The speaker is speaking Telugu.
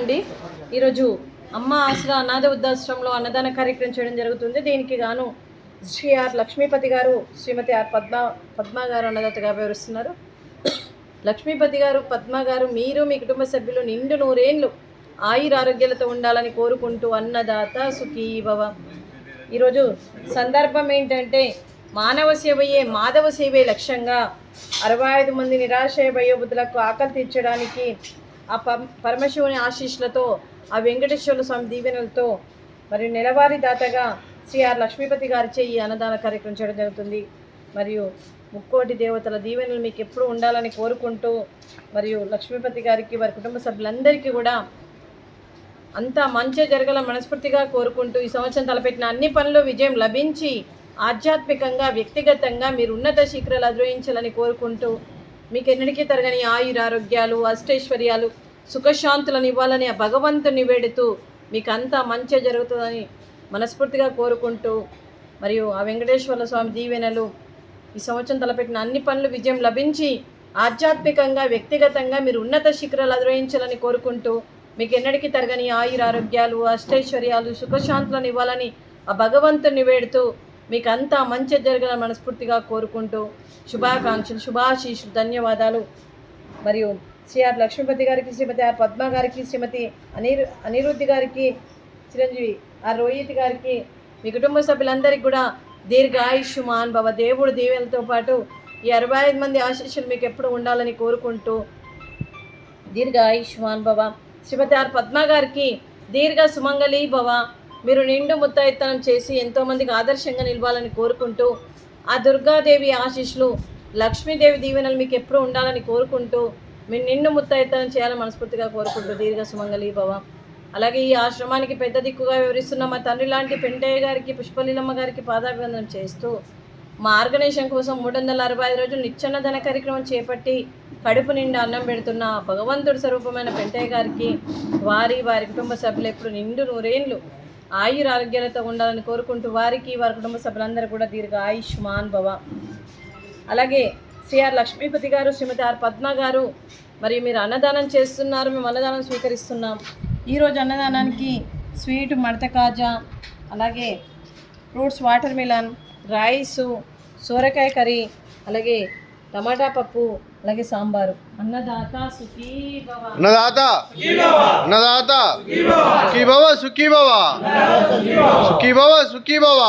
అండి. ఈరోజు అమ్మ ఆసరా అనాథ వృద్ధాశ్రమంలో అన్నదాన కార్యక్రమం చేయడం జరుగుతుంది. దీనికి గాను శ్రీ ఆర్ లక్ష్మీపతి గారు, శ్రీమతి ఆర్ పద్మ గారు అన్నదాతగా వివరిస్తున్నారు. లక్ష్మీపతి గారు, పద్మ గారు, మీరు మీ కుటుంబ సభ్యులు నిండు నూరేళ్ళు ఆయురారోగ్యాలతో ఉండాలని కోరుకుంటూ అన్నదాత సుఖీ భవ. ఈరోజు సందర్భం ఏంటంటే మానవ సేవయే మాధవ సేవే లక్ష్యంగా 65 మంది నిరాశ్రయ వయోవృద్ధులకు ఆకలి తీర్చడానికి ఆ పరమశివుని ఆశీస్సులతో, ఆ వెంకటేశ్వర స్వామి దీవెనలతో మరియు నెలవారీ దాతగా శ్రీ ఆర్ లక్ష్మీపతి గారిచే ఈ అన్నదాన కార్యక్రమం చేయడం జరుగుతుంది. మరియు ముక్కోటి దేవతల దీవెనలు మీకు ఎప్పుడూ ఉండాలని కోరుకుంటూ, మరియు లక్ష్మీపతి గారికి వారి కుటుంబ సభ్యులందరికీ కూడా అంతా మంచి జరగాల మనస్ఫూర్తిగా కోరుకుంటూ, ఈ సంవత్సరం తలపెట్టిన అన్ని పనులు విజయం లభించి ఆధ్యాత్మికంగా, వ్యక్తిగతంగా మీరు ఉన్నత శిఖరాలు అధిరోహించాలని కోరుకుంటూ, మీకు ఎన్నటికీ తరగని ఆయురారోగ్యాలు, అష్టైశ్వర్యాలు, సుఖశాంతులను ఇవ్వాలని ఆ భగవంతుని వేడుతూ మీకు అంతా మంచి జరుగుతుందని మనస్ఫూర్తిగా కోరుకుంటూ, మరియు ఆ వెంకటేశ్వర స్వామి దీవెనలు ఈ సంవత్సరం తలపెట్టిన అన్ని పనులు విజయం లభించి ఆధ్యాత్మికంగా, వ్యక్తిగతంగా మీరు ఉన్నత శిఖరాలు అధిరోహించాలని కోరుకుంటూ, మీకు ఎన్నటికీ తరగని ఆయురారోగ్యాలు, అష్టైశ్వర్యాలు, సుఖశాంతులను ఇవ్వాలని ఆ భగవంతుని వేడుతూ మీకు అంతా మంచి జరగాలని మనస్ఫూర్తిగా కోరుకుంటూ శుభాకాంక్షలు, శుభాశీస్సులు, ధన్యవాదాలు. మరియు శ్రీ ఆర్ లక్ష్మీపతి గారికి, శ్రీమతి ఆర్ పద్మ గారికి, శ్రీమతి అనిరుద్ధి గారికి, చిరంజీవి ఆర్ రోహిత్ గారికి, మీ కుటుంబ సభ్యులందరికీ కూడా దీర్ఘాయుష్మాన్ భవ. దేవుడు దీవెనలతో పాటు ఈ 65 మంది ఆశీస్సులు మీకు ఎప్పుడు ఉండాలని కోరుకుంటూ దీర్ఘాయుష్మాన్ భవ. శ్రీమతి ఆర్ పద్మ గారికి దీర్ఘ సుమంగళి భవ. మీరు నిండు ముత్తైత్తనం చేసి ఎంతోమందికి ఆదర్శంగా నిలవాలని కోరుకుంటూ, ఆ దుర్గాదేవి ఆశీస్సులు, లక్ష్మీదేవి దీవెనలు మీకు ఎప్పుడూ ఉండాలని కోరుకుంటూ, మీరు నిండు ముత్తైత్తనం చేయాలని మనస్ఫూర్తిగా కోరుకుంటూ దీర్ఘ సుమంగళి భవ. అలాగే ఈ ఆశ్రమానికి పెద్ద దిక్కుగా వివరిస్తున్న మా తండ్రి లాంటి పెంటయ్య గారికి, పుష్పలీలమ్మ గారికి పాదాభివందనం చేస్తూ, మా ఆర్గనైజేషన్ కోసం 365 రోజులు నిత్యాన్నదాన కార్యక్రమం చేపట్టి కడుపు నిండా అన్నం పెడుతున్న భగవంతుడి స్వరూపమైన పెంటయ్య గారికి, వారి కుటుంబ సభ్యులు ఎప్పుడు నిండు నూరేళ్ళు ఆయురారోగ్యాలతో ఉండాలని కోరుకుంటూ, వారికి వారి కుటుంబ సభ్యులందరూ కూడా దీర్ఘ ఆయుష్మాన్ భవ. అలాగే శ్రీ ఆర్ లక్ష్మీపతి గారు, శ్రీమతి ఆర్ పద్మ గారు, మరియు మీరు అన్నదానం చేస్తున్నారు, మేము అన్నదానం స్వీకరిస్తున్నాం. ఈరోజు అన్నదానానికి స్వీట్ మడత కాజా, అలాగే ఫ్రూట్స్ వాటర్ మిలన్, రైసు, సోరకాయ కర్రీ, అలాగే టమాటా పప్పు, అలాగే సాంబారు. అన్నదాత సుఖీ భవ. అన్నదాత అన్నదాత సుఖీ భవ, సుఖీ భవ, సుఖీ భవ, సుఖీ భవ.